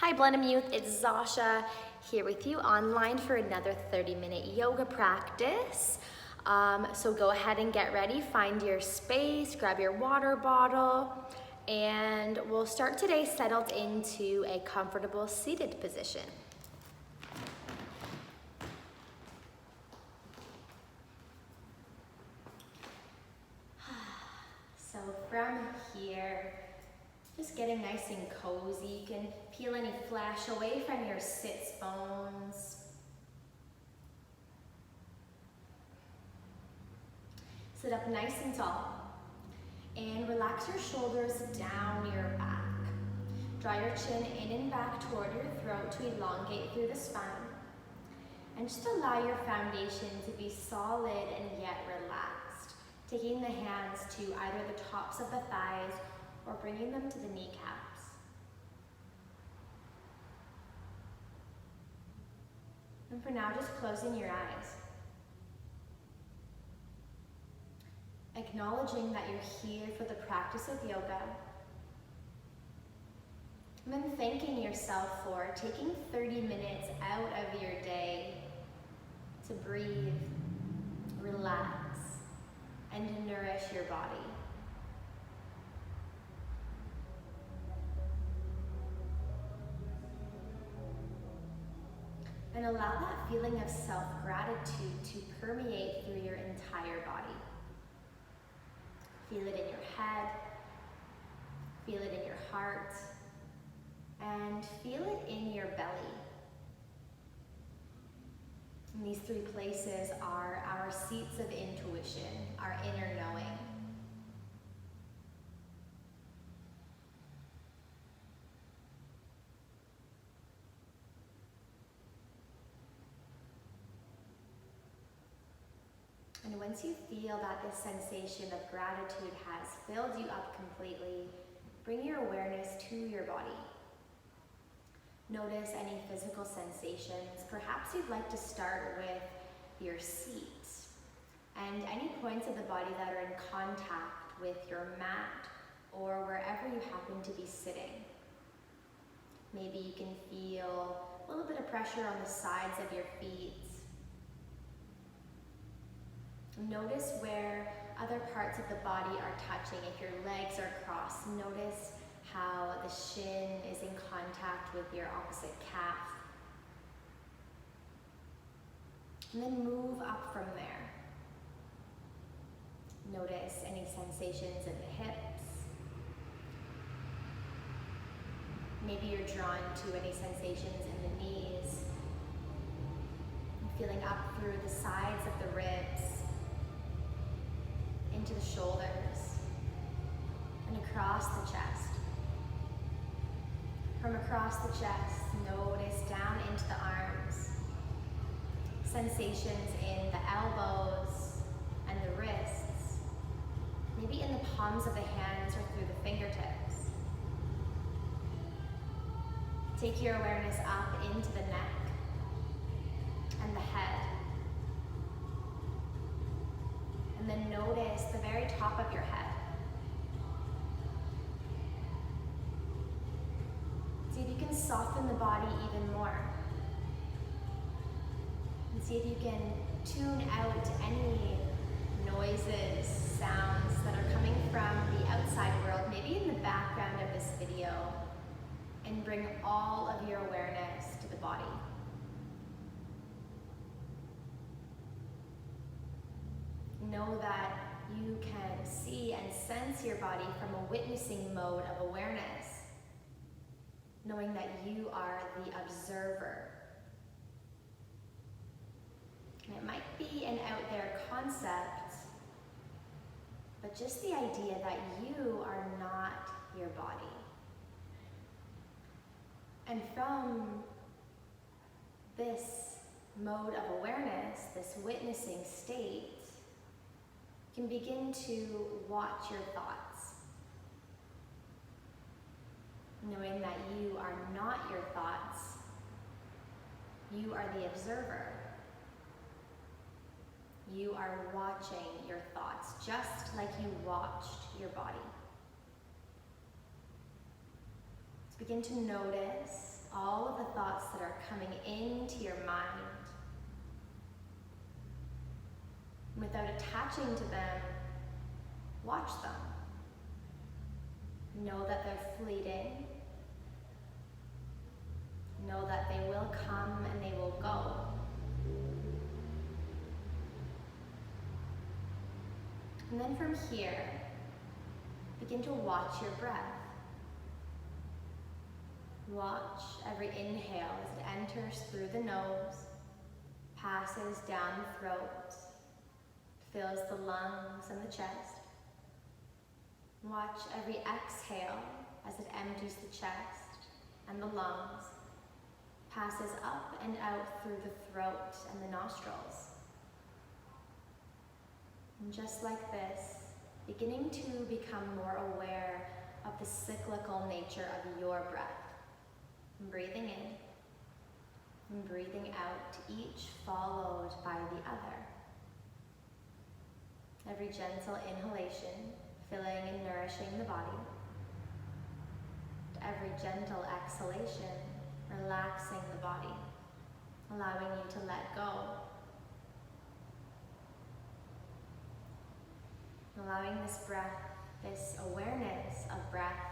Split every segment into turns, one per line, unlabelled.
Hi Blenheim Youth, it's Zasha here with you online for another 30-minute yoga practice. So go ahead and get ready, find your space, grab your water bottle, and we'll start today settled into a comfortable seated position. So from here, just getting nice and cozy. You can peel any flesh away from your sits bones. Sit up nice and tall. And relax your shoulders down your back. Draw your chin in and back toward your throat to elongate through the spine. And just allow your foundation to be solid and yet relaxed. Taking the hands to either the tops of the thighs or bringing them to the kneecaps. And for now, just closing your eyes. Acknowledging that you're here for the practice of yoga. And then thanking yourself for taking 30 minutes out of your day to breathe, relax, and to nourish your body. And allow that feeling of self-gratitude to permeate through your entire body. Feel it in your head, feel it in your heart, and feel it in your belly. And these three places are our seats of intuition, our inner knowing. And once you feel that this sensation of gratitude has filled you up completely, bring your awareness to your body. Notice any physical sensations. Perhaps you'd like to start with your seat and any points of the body that are in contact with your mat or wherever you happen to be sitting. Maybe you can feel a little bit of pressure on the sides of your feet. Notice where other parts of the body are touching. If your legs are crossed, notice how the shin is in contact with your opposite calf. And then move up from there. Notice any sensations in the hips. Maybe you're drawn to any sensations in the knees. Feeling up through the sides of the ribs, into the shoulders, and across the chest. From across the chest, notice down into the arms. Sensations in the elbows and the wrists. Maybe in the palms of the hands or through the fingertips. Take your awareness up into the neck and the head. And then notice the very top of your head. See if you can soften the body even more. And see if you can tune out any noises, sounds that are coming from the outside world, maybe in the background of this video, and bring all of your awareness to the body. Know that you can see and sense your body from a witnessing mode of awareness, knowing that you are the observer. And it might be an out there concept, but just the idea that you are not your body. And from this mode of awareness, this witnessing state, you can begin to watch your thoughts, knowing that you are not your thoughts, you are the observer. You are watching your thoughts, just like you watched your body. So begin to notice all of the thoughts that are coming into your mind. Without attaching to them, watch them. Know that they're fleeting. Know that they will come and they will go. And then from here, begin to watch your breath. Watch every inhale as it enters through the nose, passes down the throat, fills the lungs and the chest. Watch every exhale as it empties the chest and the lungs, passes up and out through the throat and the nostrils. And just like this, beginning to become more aware of the cyclical nature of your breath. And breathing in and breathing out, each followed by the other. Every gentle inhalation, filling and nourishing the body. Every gentle exhalation, relaxing the body, allowing you to let go. Allowing this breath, this awareness of breath,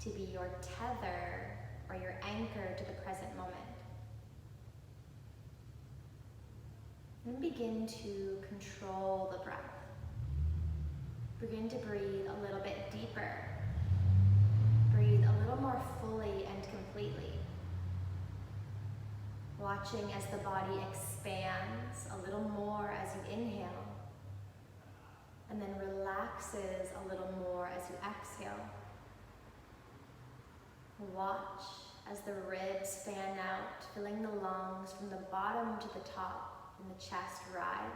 to be your tether or your anchor to the present moment. Then begin to control the breath. Begin to breathe a little bit deeper. Breathe a little more fully and completely. Watching as the body expands a little more as you inhale, and then relaxes a little more as you exhale. Watch as the ribs fan out, filling the lungs from the bottom to the top, and the chest rise.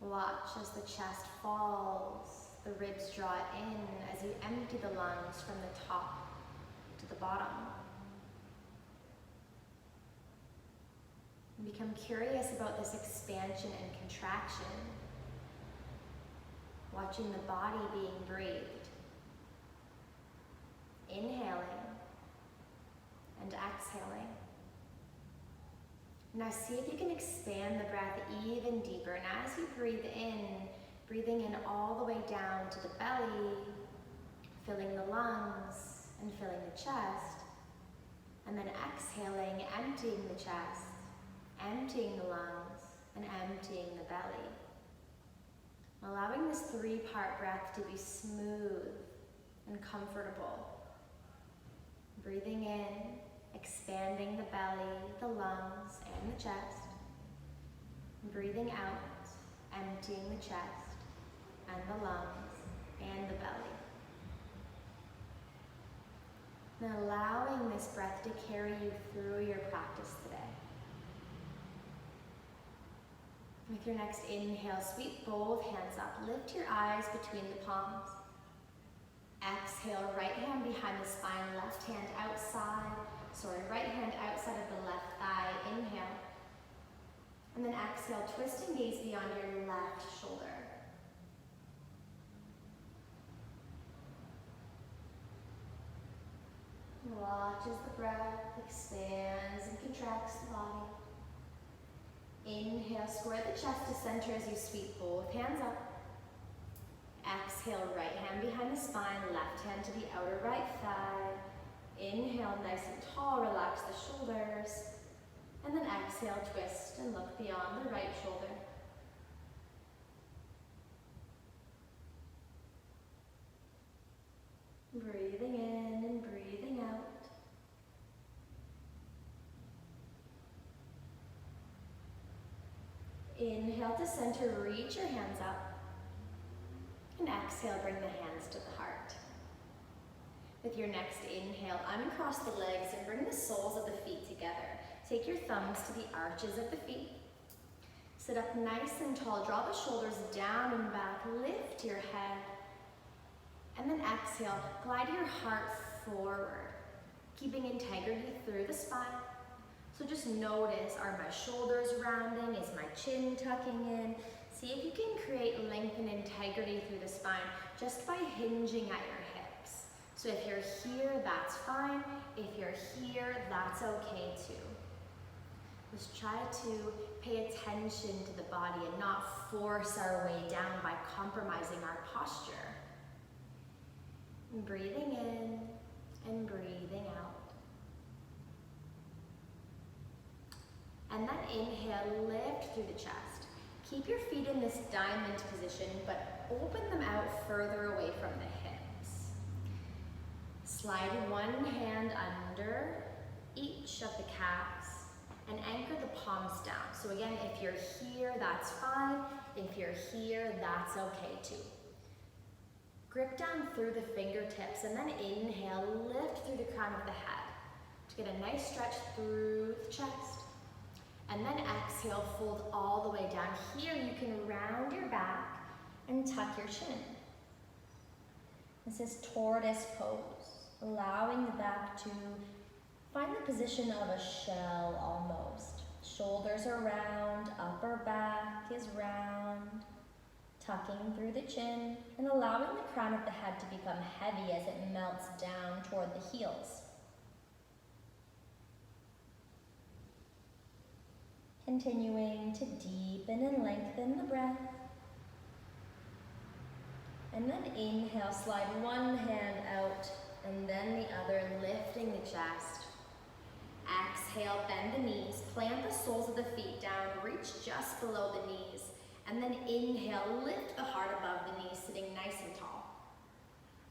Watch as the chest falls, the ribs draw in as you empty the lungs from the top to the bottom. And become curious about this expansion and contraction, watching the body being breathed. Inhaling and exhaling. Now see if you can expand the breath even deeper. And as you breathe in, breathing in all the way down to the belly, filling the lungs and filling the chest. And then exhaling, emptying the chest, emptying the lungs, and emptying the belly. Allowing this three-part breath to be smooth and comfortable. Breathing in, expanding the belly, the lungs, and the chest. Breathing out, emptying the chest, and the lungs, and the belly. And allowing this breath to carry you through your practice today. With your next inhale, sweep both hands up. Lift your eyes between the palms. Exhale, right hand behind the spine, left hand right hand outside of the left thigh. Inhale. And then exhale, twist and gaze beyond your left shoulder. Watch as the breath expands and contracts the body. Inhale, square the chest to center as you sweep both hands up. Exhale, right hand behind the spine, left hand to the outer right thigh. Inhale, nice and tall, relax the shoulders. And then exhale, twist and look beyond the right shoulder. Breathing in and breathing out. Inhale to center, reach your hands up. And exhale, bring the hands to the heart. With your next inhale, uncross the legs and bring the soles of the feet together. Take your thumbs to the arches of the feet. Sit up nice and tall. Draw the shoulders down and back. Lift your head. And then exhale, glide your heart forward, keeping integrity through the spine. So just notice, are my shoulders rounding? Is my chin tucking in? See if you can create length and integrity through the spine just by hinging at your hips. So if you're here, that's fine. If you're here, that's okay too. Just try to pay attention to the body and not force our way down by compromising our posture. And breathing in and breathing out. And then inhale, lift through the chest. Keep your feet in this diamond position, but open them out further away from the hips. Slide one hand under each of the calves and anchor the palms down. So again, if you're here, that's fine. If you're here, that's okay too. Grip down through the fingertips and then inhale, lift through the crown of the head to get a nice stretch through the chest. And then exhale, fold all the way down. Here you can round your back and tuck your chin. This is tortoise pose, allowing the back to find the position of a shell almost. Shoulders are round, upper back is round, tucking through the chin and allowing the crown of the head to become heavy as it melts down toward the heels. Continuing to deepen and lengthen the breath. And then inhale, slide one hand out and then the other, lifting the chest. Exhale, bend the knees, plant the soles of the feet down, reach just below the knees. And then inhale, lift the heart above the knees, sitting nice and tall.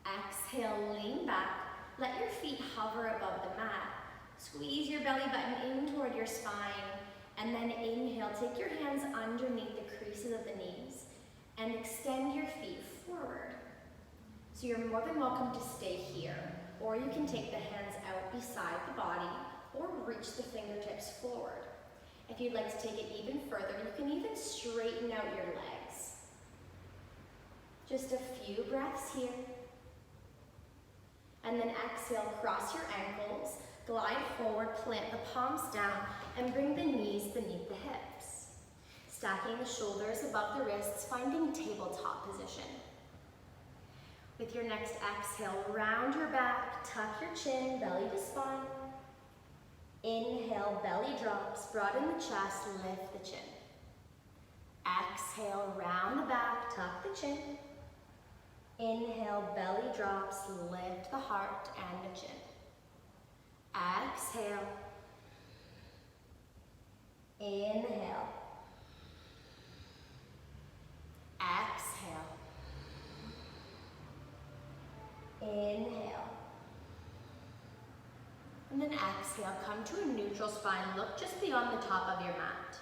Exhale, lean back, let your feet hover above the mat. Squeeze your belly button in toward your spine. And then inhale, take your hands underneath the creases of the knees and extend your feet forward. So you're more than welcome to stay here, or you can take the hands out beside the body or reach the fingertips forward. If you'd like to take it even further, you can even straighten out your legs. Just a few breaths here. And then exhale, cross your ankles, glide forward, plant the palms down, and bring the knees beneath the hips. Stacking the shoulders above the wrists, finding tabletop position. With your next exhale, round your back, tuck your chin, belly to spine. Inhale, belly drops, broaden the chest, lift the chin. Exhale, round the back, tuck the chin. Inhale, belly drops, lift the heart and the chin. Exhale. Inhale. Exhale. Inhale. And then exhale, come to a neutral spine. Look just beyond the top of your mat.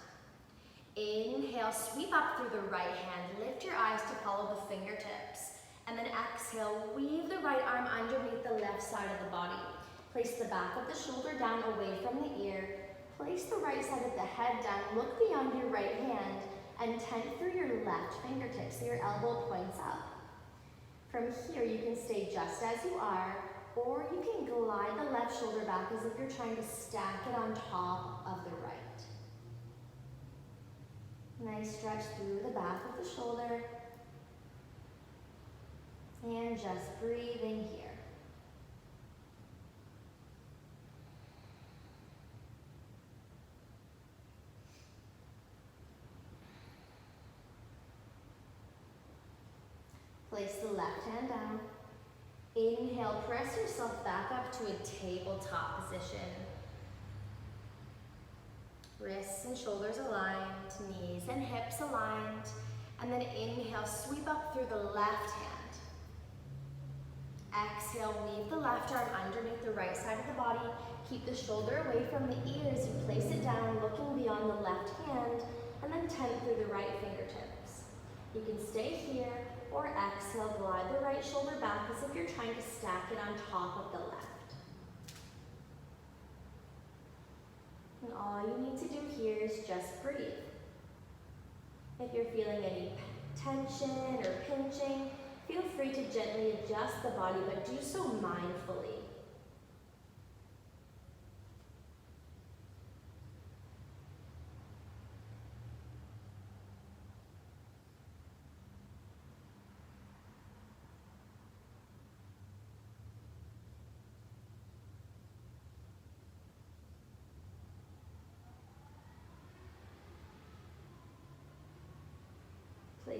Inhale, sweep up through the right hand. Lift your eyes to follow the fingertips. And then exhale, weave the right arm underneath the left side of the body. Place the back of the shoulder down away from the ear. Place the right side of the head down. Look beyond your right hand and tent through your left fingertips so your elbow points up. From here, you can stay just as you are, or you can glide the left shoulder back as if you're trying to stack it on top of the right. Nice stretch through the back of the shoulder. And just breathing here. Place the left hand down. Inhale, press yourself back up to a tabletop position. Wrists and shoulders aligned, knees and hips aligned. And then inhale, sweep up through the left hand. Exhale, weave the left arm underneath the right side of the body. Keep the shoulder away from the ears. You place it down, looking beyond the left hand, and then tent through the right fingertips. You can stay here, or exhale, glide the right shoulder back as if you're trying to stack it on top of the left. And all you need to do here is just breathe. If you're feeling any tension or pinching, feel free to gently adjust the body, but do so mindfully.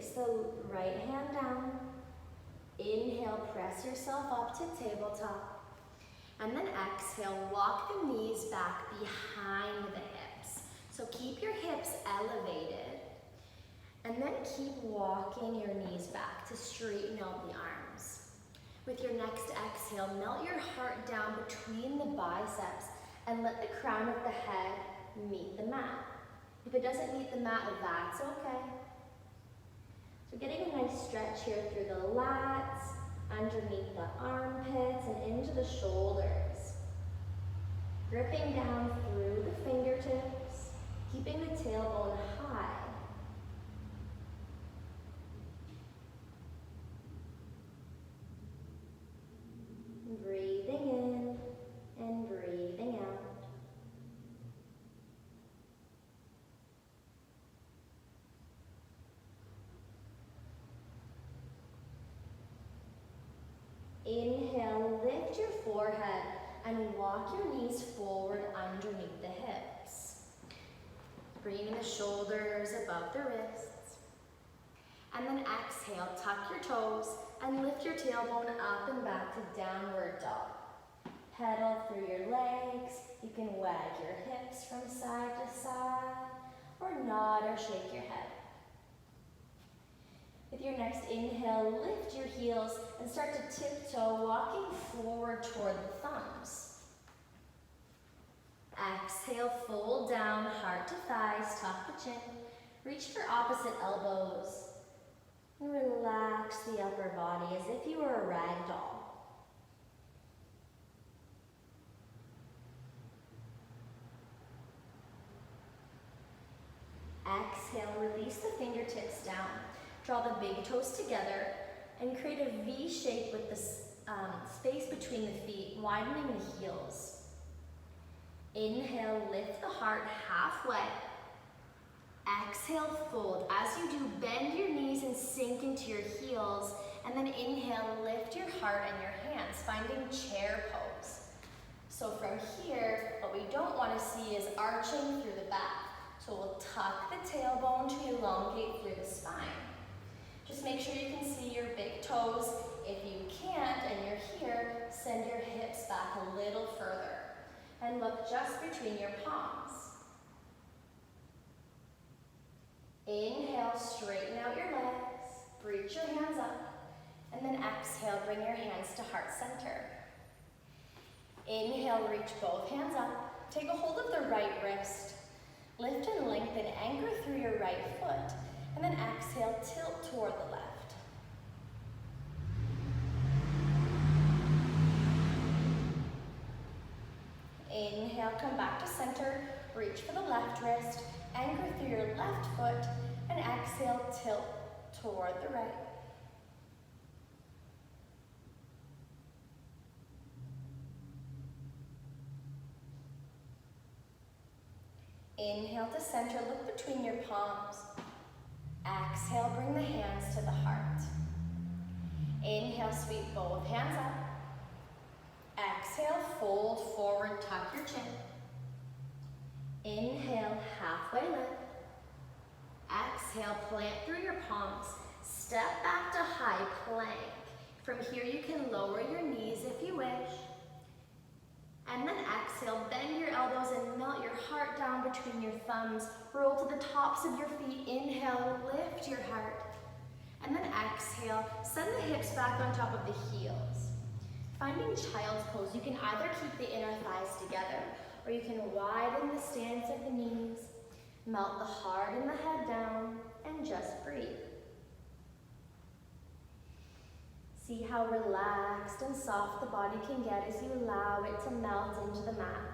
Place the right hand down. Inhale, press yourself up to tabletop. And then exhale, walk the knees back behind the hips. So keep your hips elevated. And then keep walking your knees back to straighten out the arms. With your next exhale, melt your heart down between the biceps and let the crown of the head meet the mat. If it doesn't meet the mat, that's okay. So getting a nice stretch here through the lats, underneath the armpits, and into the shoulders. Gripping down through the fingertips, keeping the tailbone high. Breathing in and breathing out. Inhale, lift your forehead and walk your knees forward underneath the hips. Bringing the shoulders above the wrists. And then exhale, tuck your toes and lift your tailbone up and back to downward dog. Pedal through your legs. You can wag your hips from side to side or nod or shake your head. With your next inhale, lift your heels and start to tiptoe, walking forward toward the thumbs. Exhale, fold down, heart to thighs, tuck the chin. Reach for opposite elbows. And relax the upper body as if you were a rag doll. Exhale, release the fingertips down. Draw the big toes together and create a V shape with the space between the feet, widening the heels. Inhale, lift the heart halfway. Exhale, fold. As you do, bend your knees and sink into your heels. And then inhale, lift your heart and your hands, finding chair pose. So from here, what we don't want to see is arching through the back. So we'll tuck the tailbone to elongate through the spine. Just make sure you can see your big toes. If you can't and you're here, send your hips back a little further. And look just between your palms. Inhale, straighten out your legs. Reach your hands up. And then exhale, bring your hands to heart center. Inhale, reach both hands up. Take a hold of the right wrist. Lift and lengthen, anchor through your right foot. And then exhale, tilt toward the left. Inhale, come back to center. Reach for the left wrist, anchor through your left foot, and exhale, tilt toward the right. Inhale to center, look between your palms. Exhale, bring the hands to the heart. Inhale, sweep both hands up. Exhale, fold forward, tuck your chin. Inhale, halfway lift. Exhale, plant through your palms. Step back to high plank. From here, you can lower your knees if you wish. And then exhale, bend your elbows and melt your heart down between your thumbs. Roll to the tops of your feet. Inhale, lift your heart. And then exhale, send the hips back on top of the heels. Finding child's pose, you can either keep the inner thighs together or you can widen the stance of the knees, melt the heart and the head down, and just breathe. See how relaxed and soft the body can get as you allow it to melt into the mat.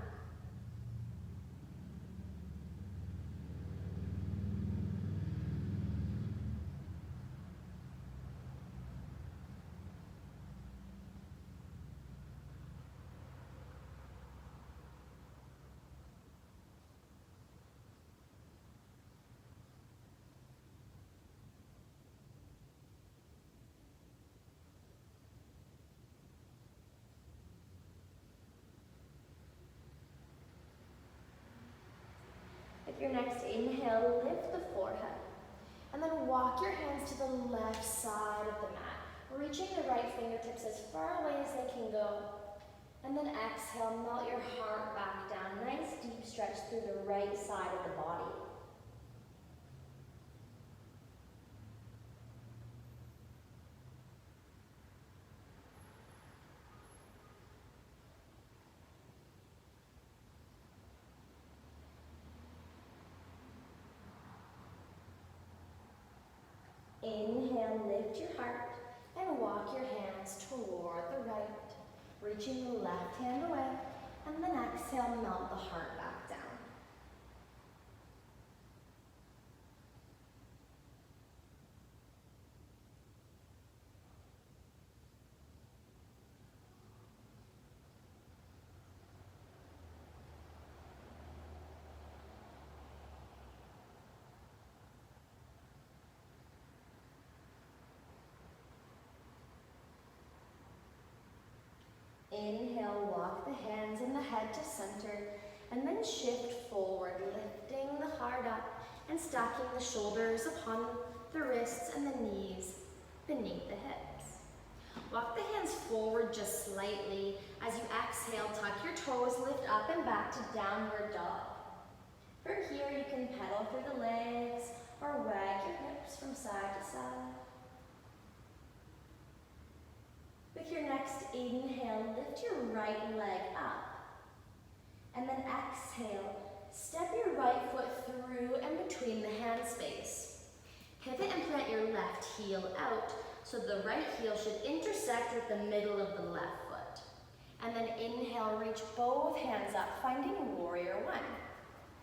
With your next inhale, lift the forehead. And then walk your hands to the left side of the mat, reaching the right fingertips as far away as they can go. And then exhale, melt your heart back down. Nice deep stretch through the right side of the body. Inhale, lift your heart and walk your hands toward the right, reaching the left hand away, and then exhale, melt the heart back down. Inhale, walk the hands and the head to center, and then shift forward, lifting the heart up and stacking the shoulders upon the wrists and the knees beneath the hips. Walk the hands forward just slightly. As you exhale, tuck your toes, lift up and back to downward dog. From here, you can pedal through the legs or wag your hips from side to side. With your next inhale, lift your right leg up. And then exhale, step your right foot through and between the hand space. Pivot and plant your left heel out, so the right heel should intersect with the middle of the left foot. And then inhale, reach both hands up, finding warrior one.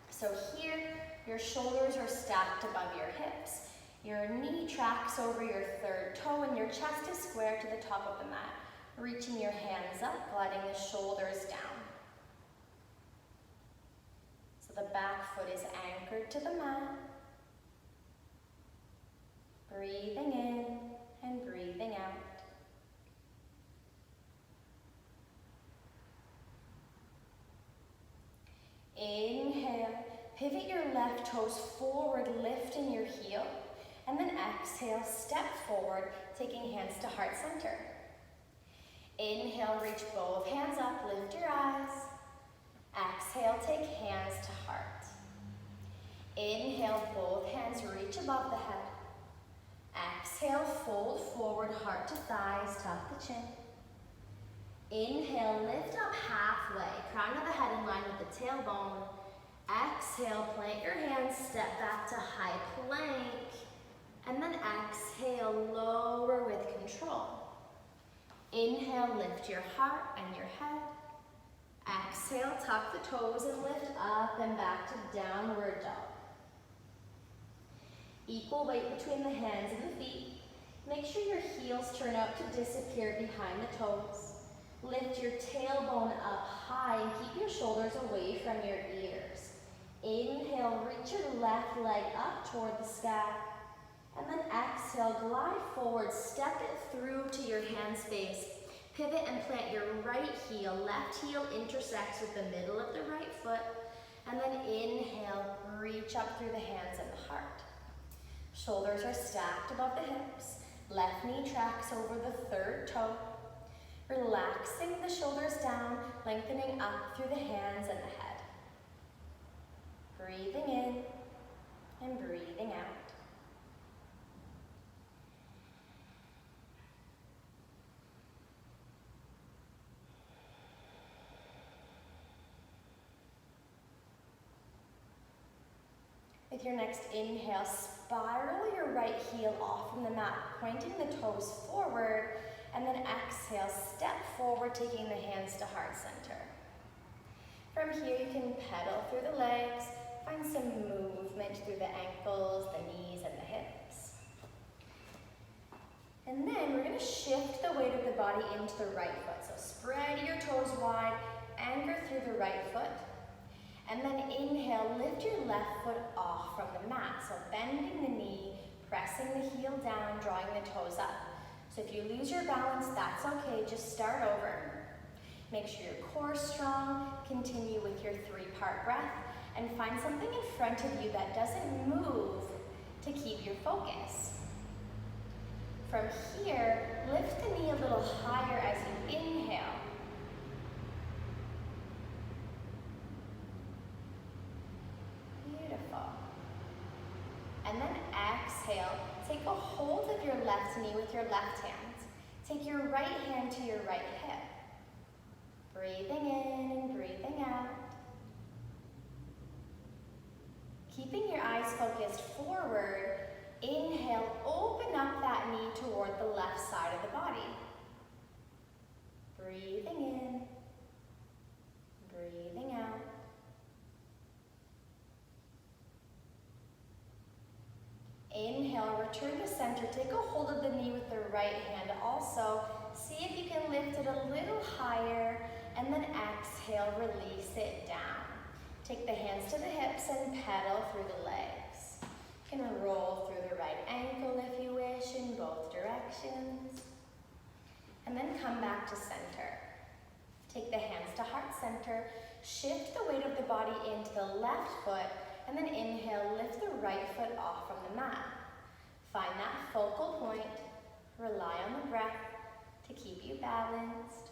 So here, your shoulders are stacked above your hips. Your knee tracks over your third toe and your chest is square to the top of the mat. Reaching your hands up, gliding the shoulders down. So the back foot is anchored to the mat. Breathing in and breathing out. Inhale, pivot your left toes forward, lifting your heel. And then exhale, step forward, taking hands to heart center. Inhale, reach both hands up, lift your eyes. Exhale, take hands to heart. Inhale, both hands reach above the head. Exhale, fold forward, heart to thighs, tuck the chin. Inhale, lift up halfway, crown of the head in line with the tailbone. Exhale, plant your hands, step back to high plank. And then exhale, lower with control. Inhale, lift your heart and your head. Exhale, tuck the toes and lift up and back to downward dog. Equal weight between the hands and the feet. Make sure your heels turn out to disappear behind the toes. Lift your tailbone up high and keep your shoulders away from your ears. Inhale, reach your left leg up toward the sky. And then exhale, glide forward, step it through to your hand space. Pivot and plant your right heel. Left heel intersects with the middle of the right foot. And then inhale, reach up through the hands and the heart. Shoulders are stacked above the hips. Left knee tracks over the third toe. Relaxing the shoulders down, lengthening up through the hands and the head. Breathing in and breathing out. With your next inhale, spiral your right heel off from the mat, pointing the toes forward, and then exhale, step forward, taking the hands to heart center. From here, you can pedal through the legs, find some movement through the ankles, the knees, and the hips. And then we're going to shift the weight of the body into the right foot. So spread your toes wide, anchor through the right foot. And then inhale, lift your left foot off from the mat. So bending the knee, pressing the heel down, drawing the toes up. So if you lose your balance, that's okay, just start over. Make sure your core is strong, continue with your 3-part breath, and find something in front of you that doesn't move to keep your focus. From here, lift the knee a little higher as you inhale. Beautiful. And then exhale. Take a hold of your left knee with your left hand. Take your right hand to your right hip. Breathing in and breathing out. Keeping your eyes focused forward, inhale, open up that knee toward the left side of the body. Breathing in, breathing out. Inhale, return to center. Take a hold of the knee with the right hand also. See if you can lift it a little higher, and then exhale, release it down. Take the hands to the hips and pedal through the legs. You can roll through the right ankle if you wish in both directions. And then come back to center. Take the hands to heart center. Shift the weight of the body into the left foot, and then inhale, lift the right foot off from the mat. Find that focal point. Rely on the breath to keep you balanced.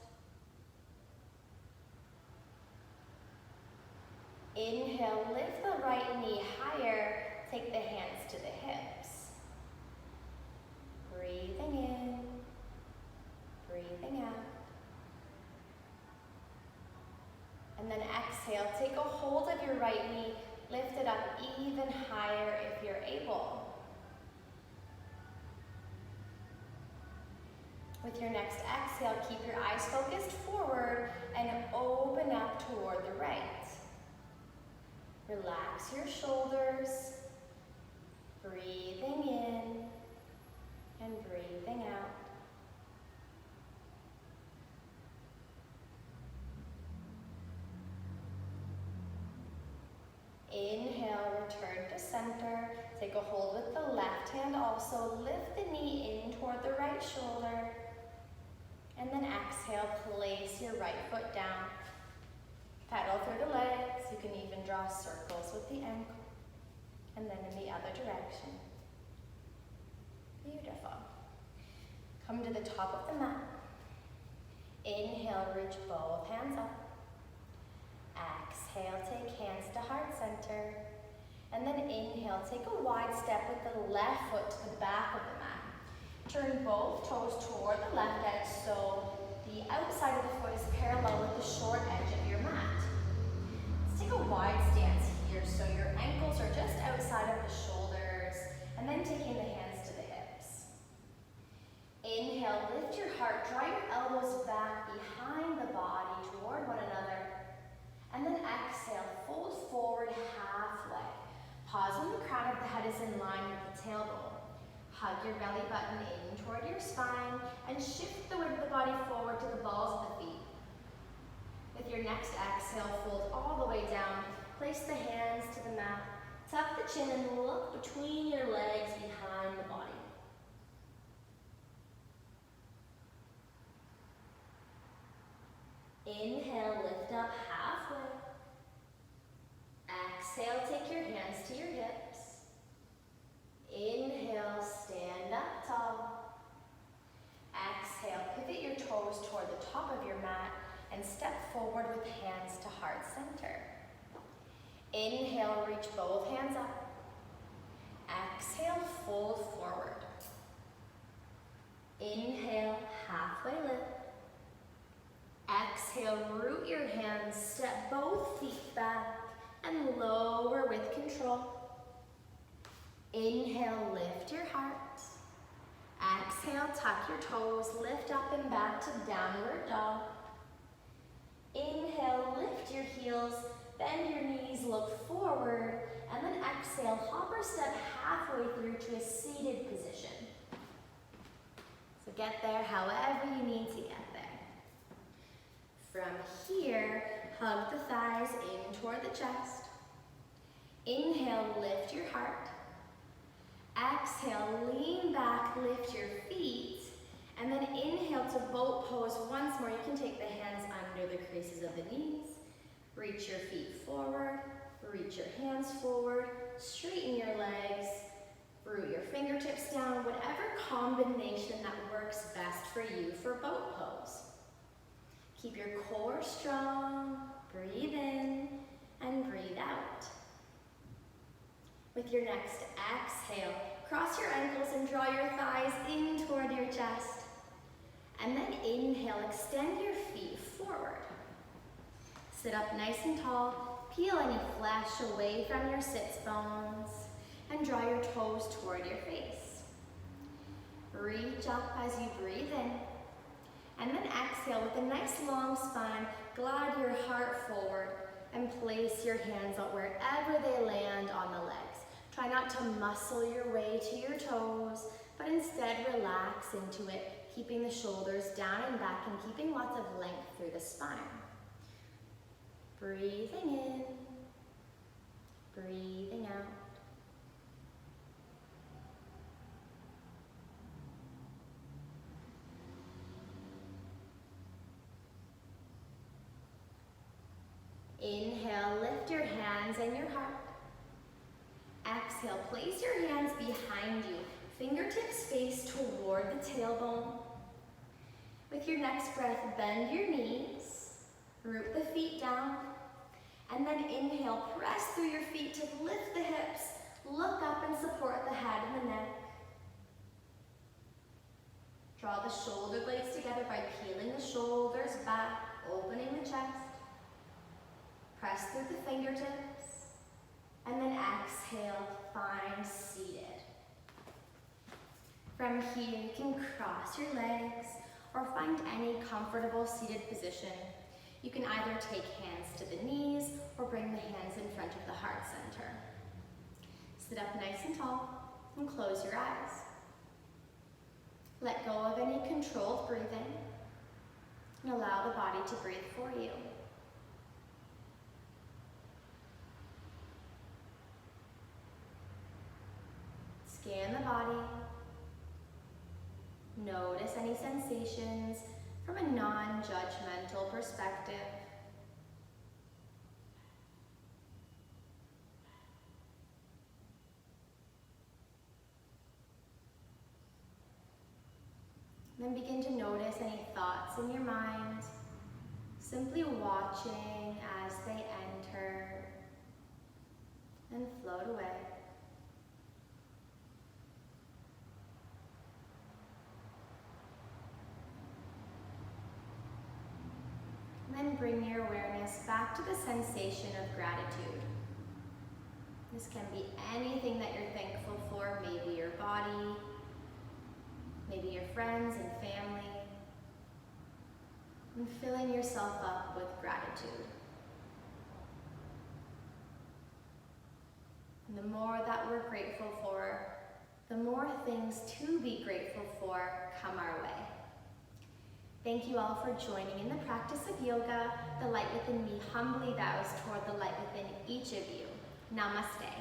Inhale, lift the right knee higher. Take the hands to the hips. Breathing in, breathing out. And then exhale, take a hold of your right knee. Lift it up even higher if you're able. With your next exhale, keep your eyes focused forward and open up toward the right. Relax your shoulders, breathing in and breathing out. Inhale, return to center. Take a hold with the left hand also. Lift the knee in toward the right shoulder. And then exhale, place your right foot down. Pedal through the legs. You can even draw circles with the ankle. And then in the other direction. Beautiful. Come to the top of the mat. Inhale, reach both hands up. Exhale, take hands to heart center. And then inhale, take a wide step with the left foot to the back of the mat. Turn both toes toward the left edge so the outside of the foot is parallel with the short edge of your mat. Let's take a wide stance here so your ankles are just outside of the shoulders, and then taking the hands to the hips. Inhale, lift your heart, draw your elbows back behind the body toward one another. And then exhale, fold forward halfway. Pause when the crown of the head is in line with the tailbone. Hug your belly button in toward your spine and shift the weight of the body forward to the balls of the feet. With your next exhale, fold all the way down. Place the hands to the mat. Tuck the chin and look between your legs behind the body. Inhale, lift up halfway. Exhale, take your hands to your hips. Inhale, stand up tall. Exhale, pivot your toes toward the top of your mat and step forward with hands to heart center. Inhale, reach both hands up. Exhale, fold forward. Inhale, halfway lift. Exhale, root your hands, step both feet back and lower with control. Inhale, lift your heart. Exhale, tuck your toes, lift up and back to downward dog. Inhale, lift your heels, bend your knees, look forward, and then exhale, hop or step halfway through to a seated position. So get there however you need to get there. From here, hug the thighs in toward the chest. Inhale, lift your heart. Exhale, lean back, lift your feet, and then inhale to boat pose once more. You can take the hands under the creases of the knees. Reach your feet forward, reach your hands forward, straighten your legs. Root your fingertips down, whatever combination that works best for you for boat pose. Keep your core strong, breathe in and breathe out. With your next exhale, cross your ankles and draw your thighs in toward your chest. And then inhale, extend your feet forward. Sit up nice and tall, peel any flesh away from your sits bones, and draw your toes toward your face. Reach up as you breathe in, and then exhale with a nice long spine, glide your heart forward, and place your hands out wherever they land on the legs. Try not to muscle your way to your toes, but instead relax into it, keeping the shoulders down and back and keeping lots of length through the spine. Breathing in, breathing out. Inhale, lift your hands and your heart. Exhale, place your hands behind you. Fingertips face toward the tailbone. With your next breath, bend your knees, root the feet down, and then inhale, press through your feet to lift the hips, look up and support the head and the neck. Draw the shoulder blades together by peeling the shoulders back, opening the chest. Press through the fingertips, and then exhale, find seated. From here, you can cross your legs or find any comfortable seated position. You can either take hands to the knees or bring the hands in front of the heart center. Sit up nice and tall and close your eyes. Let go of any controlled breathing and allow the body to breathe for you. Scan the body. Notice any sensations from a non-judgmental perspective. Then begin to notice any thoughts in your mind, simply watching as they enter and float away. Then bring your awareness back to the sensation of gratitude. This can be anything that you're thankful for, maybe your body, maybe your friends and family, and filling yourself up with gratitude. And the more that we're grateful for, the more things to be grateful for come our way. Thank you all for joining in the practice of yoga. The light within me humbly bows toward the light within each of you. Namaste.